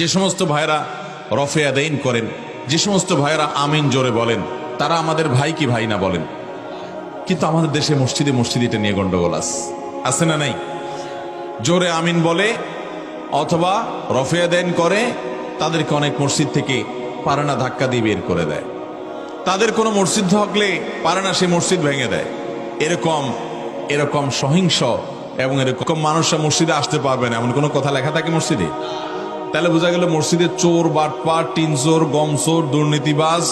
যে সমস্ত ভাইরা রফে আদাইন করেন, যে সমস্ত ভাইরা আমিন জোরে বলেন, তারা আমাদের ভাই কি ভাই না বলেন। কিন্তু আমাদের দেশে মসজিদে মসজিদে এটা নিয়ে গন্ডগোল আছে না নাই? জোরে আমিন বলে অথবা রফে আদাইন করে, তাদেরকে অনেক মসজিদ থেকে পারে না ধাক্কা দিয়ে বের করে দেয়। তাদের কোনো মসজিদ থাকলে পারে না সে মসজিদ ভেঙে দেয়। এরকম সহিংস এবং এরকম মানুষরা মসজিদে আসতে পারবে না এমন কোনো কথা লেখা থাকে মসজিদে? তাহলে বোঝা গেল মসজিদে চোর, বাটপার, টিনচোর, গমচোর, দুর্নীতিবাজ,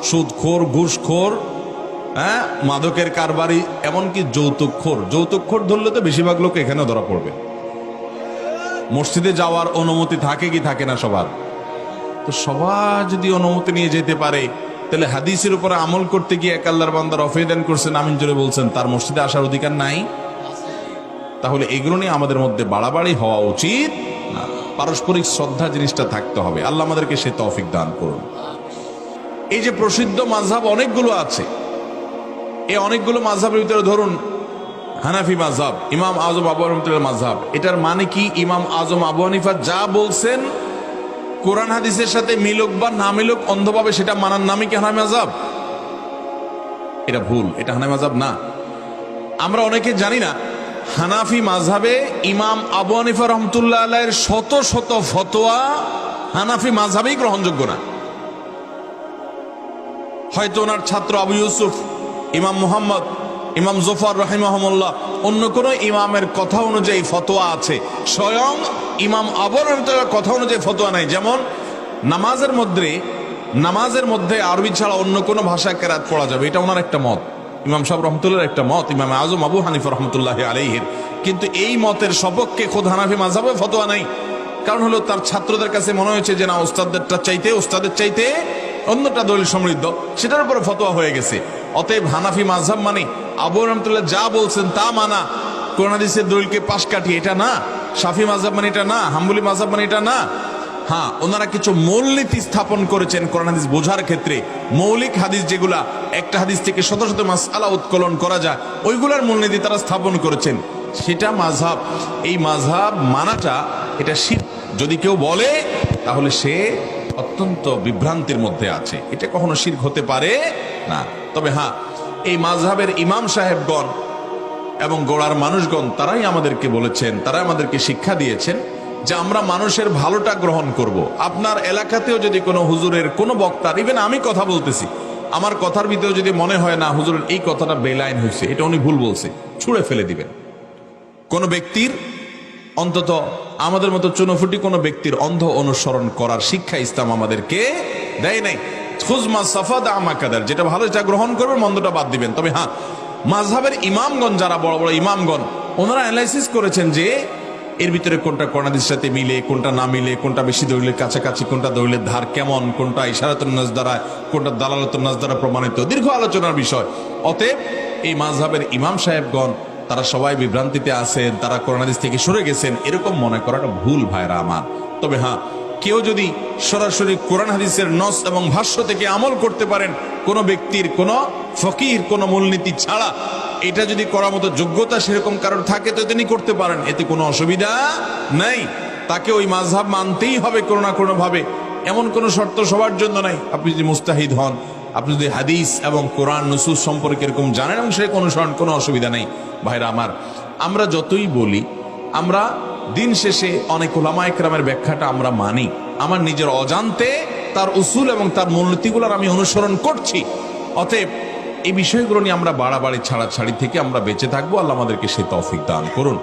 সুদখোর, ঘুষখোর, মাদকের কারবারি, এমনকি যৌতুকখোর ধরলে তো বেশিরভাগ লোক এখানে ধরা পড়বে। মসজিদে যাওয়ার অনুমতি থাকে কি থাকে না সবার? তো সবার যদি অনুমতি নিয়ে যেতে পারে, তাহলে হাদিসের উপরে আমল করতে গিয়ে এক আল্লাহর বান্দা রফে আদাইন করছেন, আমিন জোরে বলছেন, তার মসজিদে আসার অধিকার নাই? তাহলে এগুলো নিয়ে আমাদের মধ্যে বাড়াবাড়ি হওয়া উচিত না। পারস্পরিক শ্রদ্ধা জিনিসটা থাকতে হবে। আল্লাহ আমাদেরকে সে তৌফিক দান করুন। এই যে প্রসিদ্ধ মাযহাব অনেকগুলো আছে, এই অনেকগুলো মাযহাবের ভিতরে ধরুন হানাফি মাযহাব, ইমাম আযম আবু হানিফার মাযহাব। এটার মানে কি? ইমাম আযম আবু হানিফা যা বলছেন কোরআন হাদিসের সাথে মিলুক বা না মিলুক অন্ধভাবে সেটা মানার নামই কি হানাফি মাযহাব? এটা ভুল, এটা হানাফি মাযহাব না। আমরা অনেকে জানি না হানাফি মাযহাবে ইমাম আবু হানিফা রাহমাতুল্লাহ আলাইহির শত শত ফতোয়া হানাফি মাযহাবেই গ্রহণযোগ্য না। হয়তো ওনার ছাত্র আবু ইউসুফ, ইমাম মুহাম্মদ, ইমাম জফর রাহিমাহুল্লাহ অন্য কোন ইমামের কথা অনুযায়ী ফতোয়া আছে, স্বয়ং ইমাম আবু হানিফার কথা অনুযায়ী ফতোয়া নাই। যেমন নামাজের মধ্যে আরবি ছাড়া অন্য কোনো ভাষায় কেরাত পড়া যাবে, এটা ওনার একটা মত, ইমাম সাহেব রহমতুল্লাহর একটা মত, ইমাম আজম আবু হানিফা রহমতুল্লাহ আলাইহির। কিন্তু এই মতের সপক্ষে খোদ হানাফি মাযহাবে ফতোয়া নাই। কারণ হলো তার ছাত্রদের কাছে মনে হয়েছে যে না, ওস্তাদের চাইতে অন্যটা দলিল সমৃদ্ধ, সেটার উপরে ফতোয়া হয়ে গেছে। অতএব হানাফি মাযহাব মানে আবু রহমতুল্লাহ যা বলছেন তা মানা, কোরআন হাদিসের দলিলকে পাশ কাটিয়ে এটা না। শাফি মাযহাব মানে এটা না, হাম্বলি মাযহাব মানে এটা না। হ্যাঁ, ওনারা কিছু মূলনীতি স্থাপন করেছেন কোরআন হাদিস বোঝার ক্ষেত্রে। মৌলিক হাদিস যেগুলা একটা হাদিস থেকে শত শত মাসআলা উত্তোলন করা যায়, ওইগুলার মূলনীতি তারা স্থাপন করেছেন, সেটা মাযহাব। এই মাযহাব মানাটা এটা শিরক যদি কেউ বলে, তাহলে সে অত্যন্ত বিভ্রান্তির মধ্যে আছে। এটা কখনো শিরক হতে পারে না। তবে হ্যাঁ, এই মাযহাবের ইমাম সাহেবগণ এবং গোড়ার মানুষগণ তারাই আমাদেরকে বলেছেন, তারাই আমাদেরকে শিক্ষা দিয়েছেন যে আমরা মানুষের ভালোটা গ্রহণ করব। আপনার এলাকাতেও যদি কোনো হুজুরের কোনো বক্তার, ইভেন আমি কথা বলতেছি, আমার কথার ভিতরে যদি মনে হয় না হুজুরের এই কথাটা বেলাইন হয়েছে, এটা উনি ভুল বলছে, ছুঁড়ে ফেলে দিবেন। কোনো ব্যক্তির, অন্তত আমাদের মতো চুনোফুটি কোনো ব্যক্তির অন্ধ অনুসরণ করার শিক্ষা ইসলাম আমাদেরকে দেয় নাই। খুজমা সাফাদ আমাকাদার, যেটা ভালো সেটা গ্রহণ করবেন, মন্দটা বাদ দিবেন। তবে হ্যাঁ, মাযহাবের ইমামগণ, যারা বড় বড় ইমামগণ, ওনারা অ্যানালাইসিস করেছেন যে এর ভিতরে কোনটা কোরআন হাদিসের সাথে মিলে, কোনটা না মিলে, কোনটা বেশি দলিলের কাছাকাছি, কোনটা দলিলের ধার কেমন, কোনটা ইশারাতুন নাস দ্বারা, কোনটা দালালাতুন নাস দ্বারা প্রমাণিত, দীর্ঘ আলোচনার বিষয়। অতএব এই মাযহাবের ইমাম সাহেবগণ তারা সবাই বিভ্রান্তিতে আছেন, তারা কোরআন হাদিস থেকে সরে গেছেন, এরকম মনে করাটা ভুল ভাইরা আমার। তবে হ্যাঁ, কেউ যদি সরাসরি কোরআন হাদিসের নস এবং ভাষ্য থেকে আমল করতে পারেন, কোন ব্যক্তির, কোন ফকির, কোন মূলনীতি ছাড়া, এটা যদি করার মতো যোগ্যতা সেরকম কারোর থাকে তো তিনি করতে পারেন, এতে কোনো অসুবিধা নাই। তাকে ওই মাযহাব মানতেই হবে কোনো না কোনো ভাবে, এমন কোনো শর্ত সবার জন্য নাই। আপনি যদি মুস্তাহিদ হন, আপনি যদি হাদিস এবং কোরআন নুসুস সম্পর্কে এরকম জানেন এবং সে অনুসরণ, কোনো অসুবিধা নেই। ভাইরা আমার, আমরা যতই বলি, আমরা দিন শেষে অনেক উলামা ইকরামের ব্যাখ্যাটা আমরা মানি, আমার নিজের অজান্তে তার উসুল এবং তার মূলনীতিগুলোর আমি অনুসরণ করছি। অতএব এই বিষয়গুলো নিয়ে আমরা বাড়াবাড়ি ছাড়াছাড়ি থেকে আমরা বেঁচে থাকবো। আল্লাহ আমাদেরকে সে তৌফিক দান করুন।